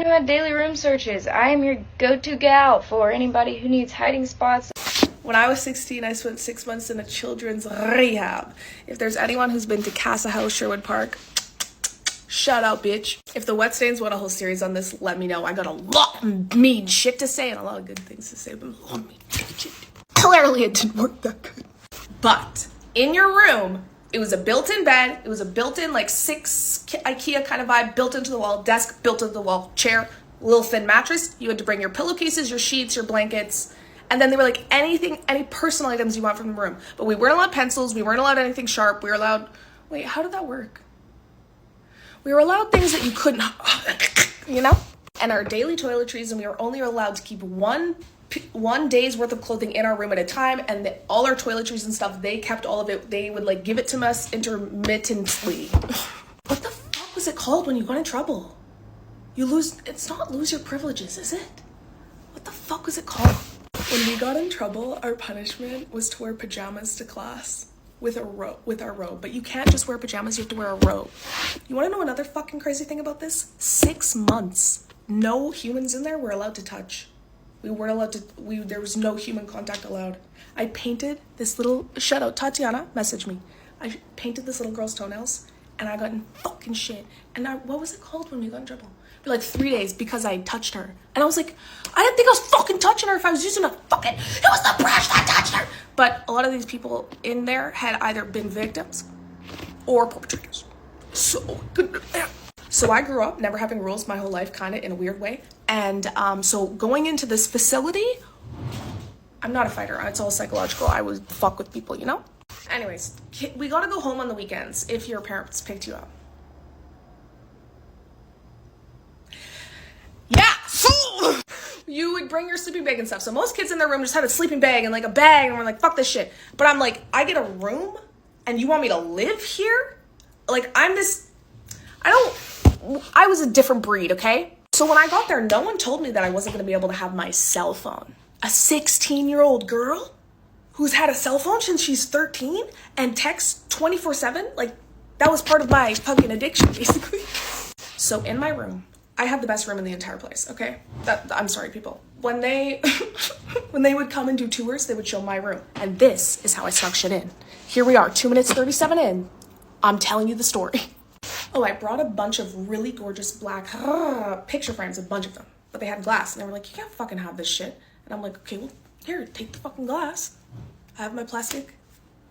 everyone who had daily room searches. I am your go-to gal for anybody who needs hiding spots. When I was 16, I spent 6 months in a children's rehab. If there's anyone who's been to Casa House, Sherwood Park, shout out, bitch. If the Wet Stains want a whole series on this, let me know. I got a lot of mean shit to say and a lot of good things to say, but a lot of mean shit. Clearly it didn't work that good. But in your room, it was a built-in bed. It was a built-in, like, 6 IKEA kind of vibe, built into the wall, desk, built into the wall, chair, little thin mattress. You had to bring your pillowcases, your sheets, your blankets. And then they were like, anything, any personal items you want from the room. But we weren't allowed pencils. We weren't allowed anything sharp. We were allowed, wait, how did that work? We were allowed things that you couldn't, you know? And our daily toiletries, and we were only allowed to keep one day's worth of clothing in our room at a time, and all our toiletries and stuff, they kept all of it. They would like give it to us intermittently. What the fuck was it called when you got in trouble? It's not lose your privileges, is it? What the fuck was it called? When we got in trouble, our punishment was to wear pajamas to class with our robe. But you can't just wear pajamas, you have to wear a robe. You want to know another fucking crazy thing about this? 6 months. No humans in there were allowed to touch. We weren't allowed to, there was no human contact allowed. I painted this little, shout out, Tatiana, message me. I painted this little girl's toenails and I got in fucking shit. And what was it called when we got in trouble? For like 3 days because I touched her. And I was like, I didn't think I was fucking touching her if I was using a fucking, it was the brush that touched her. But a lot of these people in there had either been victims or perpetrators. So I grew up never having rules my whole life, kind of in a weird way. And so going into this facility, I'm not a fighter. It's all psychological. I would fuck with people, you know? Anyways, we gotta go home on the weekends if your parents picked you up. Yeah, you would bring your sleeping bag and stuff. So most kids in their room just have a sleeping bag and like a bag, and we're like, fuck this shit. But I'm like, I get a room and you want me to live here? Like, I was a different breed, okay? So when I got there, no one told me that I wasn't gonna be able to have my cell phone. A 16-year-old girl who's had a cell phone since she's 13 and texts 24/7, like, that was part of my fucking addiction, basically. So in my room, I had the best room in the entire place, okay? I'm sorry, people. When they would come and do tours, they would show my room. And this is how I snuck shit in. Here we are, 2 minutes 37 in. I'm telling you the story. Oh, I brought a bunch of really gorgeous black picture frames, a bunch of them. But they had glass, and they were like, you can't fucking have this shit. And I'm like, okay, well, here, take the fucking glass. I have my plastic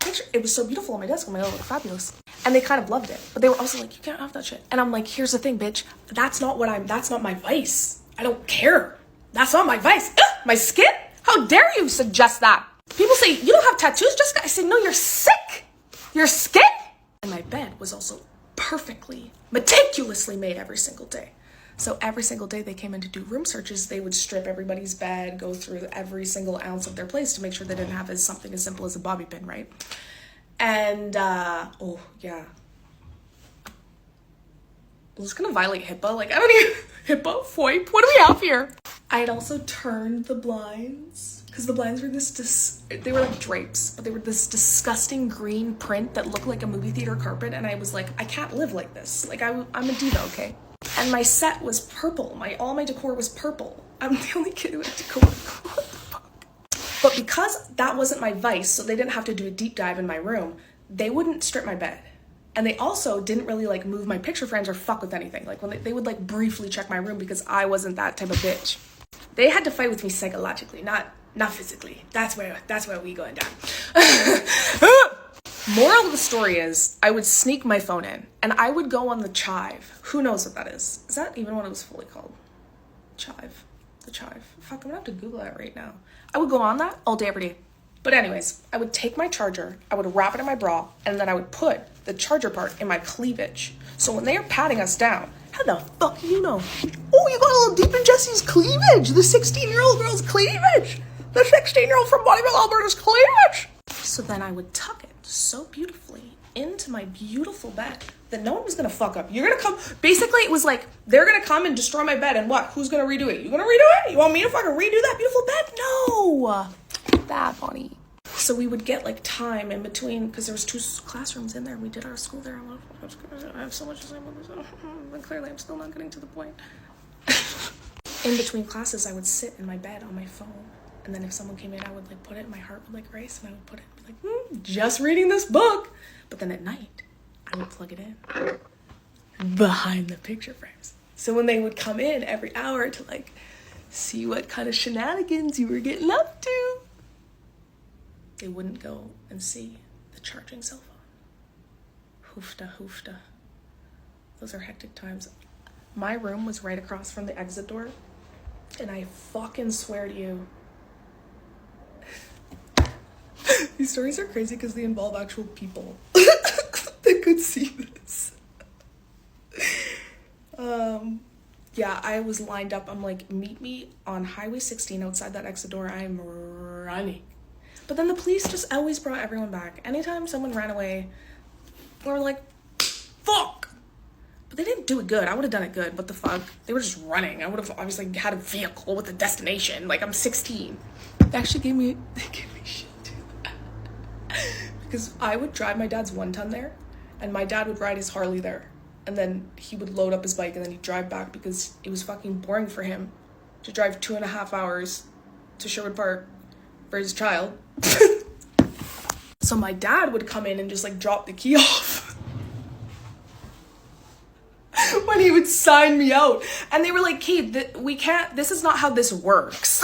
picture. It was so beautiful on my desk. I'm like, oh, fabulous. And they kind of loved it. But they were also like, you can't have that shit. And I'm like, here's the thing, bitch. That's not my vice. I don't care. That's not my vice. My skin? How dare you suggest that? People say, you don't have tattoos, Jessica? I say, no, you're sick. Your skin? And my bed was also perfectly, meticulously made every single day. So every single day they came in to do room searches, they would strip everybody's bed, go through every single ounce of their place to make sure they didn't have something as simple as a bobby pin, right? And, oh, yeah. I'm just gonna violate HIPAA. Like, I don't even, HIPAA, FOIP, what do we have here? I had also turned the blinds, because the blinds were they were like drapes, but they were this disgusting green print that looked like a movie theater carpet, and I was like, I can't live like this. Like, I'm a diva, okay? And my set was purple. All my decor was purple. I'm the only kid who had decor. What the fuck? But because that wasn't my vice, so they didn't have to do a deep dive in my room, they wouldn't strip my bed. And they also didn't really like move my picture frames or fuck with anything. Like when they would like briefly check my room because I wasn't that type of bitch. They had to fight with me psychologically, not physically. That's where we going down. Moral of the story is I would sneak my phone in and I would go on the Chive. Who knows what that is? Is that even what it was fully called? Chive. The Chive. Fuck, I'm gonna have to Google that right now. I would go on that all day, every day. But anyways, I would take my charger, I would wrap it in my bra, and then I would put the charger part in my cleavage. So when they are patting us down, how the fuck do you know? Oh, you got a little deep in Jesse's cleavage. The 16-year-old girl's cleavage. The 16-year-old from Bonneville, Alberta's cleavage. So then I would tuck it so beautifully into my beautiful bed that no one was gonna fuck up. You're gonna come, basically it was like, they're gonna come and destroy my bed and what? Who's gonna redo it? You gonna redo it? You want me to fucking redo that beautiful bed? No! That funny. So we would get like time in between because there was 2 classrooms in there. We did our school there. I have so much to say about this, but clearly I'm still not getting to the point. in between classes, I would sit in my bed on my phone. And then if someone came in, I would like put it, my heart would like race, and I would put it, be like, just reading this book. But then at night, I would plug it in behind the picture frames. So when they would come in every hour to like see what kind of shenanigans you were getting up to, they wouldn't go and see the charging cell phone. Hoofda. Those are hectic times. My room was right across from the exit door, and I fucking swear to you, these stories are crazy because they involve actual people that could see this. Yeah, I was lined up. I'm like, meet me on Highway 16 outside that exit door. I'm running. But then the police just always brought everyone back. Anytime someone ran away, we were like, fuck. But they didn't do it good. I would have done it good. What the fuck? They were just running. I would have obviously had a vehicle with a destination. Like, I'm 16. They actually gave me shit too. Because I would drive my dad's 1-ton there, and my dad would ride his Harley there. And then he would load up his bike and then he'd drive back because it was fucking boring for him to drive 2.5 hours to Sherwood Park for his child. So my dad would come in and just like drop the key off when he would sign me out. And they were like, Kate, we can't, this is not how this works.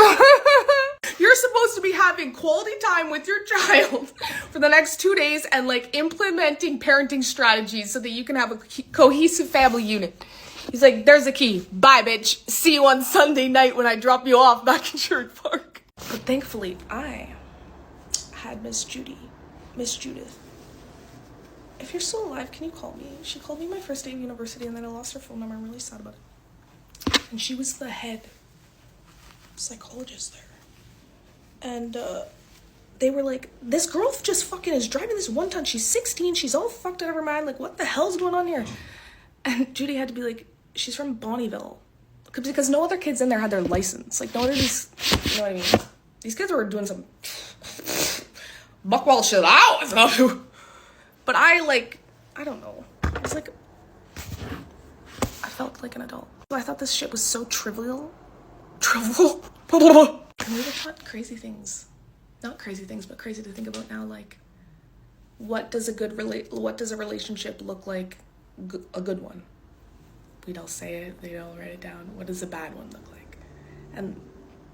You're supposed to be having quality time with your child for the next 2 days and like implementing parenting strategies so that you can have a cohesive family unit. He's like, there's a key. Bye, bitch. See you on Sunday night when I drop you off back in Sherwood Park. But thankfully, I had Miss Judith. If you're still alive, can you call me? She called me my first day of university and then I lost her phone number. I'm really sad about it. And she was the head psychologist there. And they were like, this girl just fucking is driving this 1-ton. She's 16. She's all fucked out of her mind. Like, what the hell's going on here? And Judy had to be like, she's from Bonnieville. Because no other kids in there had their license. Like, no other these, you know what I mean? These kids were doing some buckwall shit out. But I don't know. I was like, I felt like an adult. I thought this shit was so trivial. And we were taught crazy things. Not crazy things, but crazy to think about now. Like, what does a relationship look like? A good one. We'd all say it. They'd all write it down. What does a bad one look like? And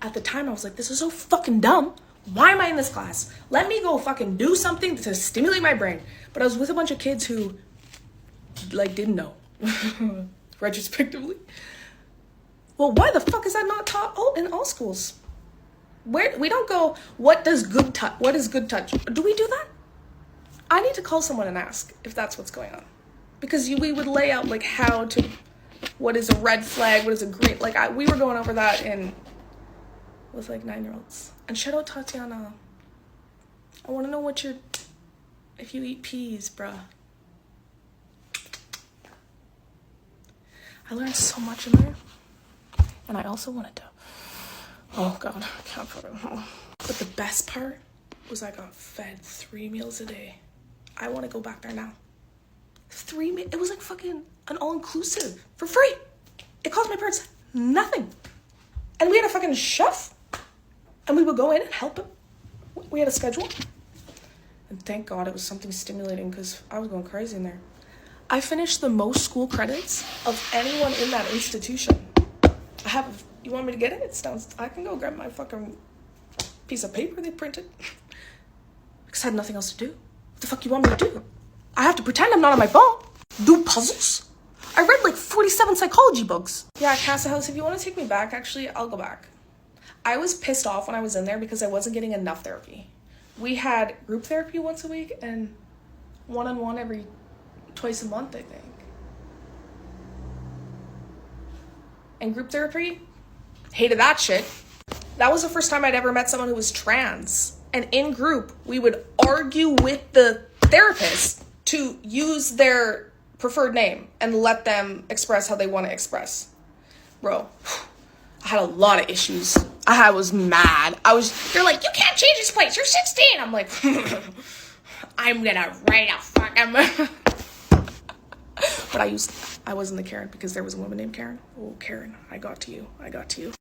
at the time, I was like, this is so fucking dumb. Why am I in this class? Let me go fucking do something to stimulate my brain. But I was with a bunch of kids who, like, didn't know. Retrospectively. Well, why the fuck is that not taught in all schools? Where we don't go, what is good touch? Do we do that? I need to call someone and ask if that's what's going on. Because we would lay out like what is a red flag, what is a green, like we were going over that with like 9-year-olds. And shout out Tatiana. I want to know if you eat peas, bruh. I learned so much in there. And I also wanted to, oh God, I can't put it home. But the best part was I got fed 3 meals a day. I want to go back there now. It was like fucking an all-inclusive for free. It cost my parents nothing. And we had a fucking chef. And we would go in and help him. We had a schedule. And thank God it was something stimulating because I was going crazy in there. I finished the most school credits of anyone in that institution. You want me to get it? It's down. I can go grab my fucking piece of paper they printed. Because I had nothing else to do. What the fuck you want me to do? I have to pretend I'm not on my phone. Do puzzles? I read like 47 psychology books. Yeah, Casa House, if you want to take me back, actually, I'll go back. I was pissed off when I was in there because I wasn't getting enough therapy. We had group therapy once a week and one-on-one twice a month, I think. And group therapy, hated that shit. That was the first time I'd ever met someone who was trans. And in group, we would argue with the therapist to use their preferred name and let them express how they want to express. Bro, I had a lot of issues. I was mad. They're like, you can't change this place. You're 16. I'm like, I'm gonna write a fucking... But I wasn't the Karen because there was a woman named Karen. Oh, Karen, I got to you.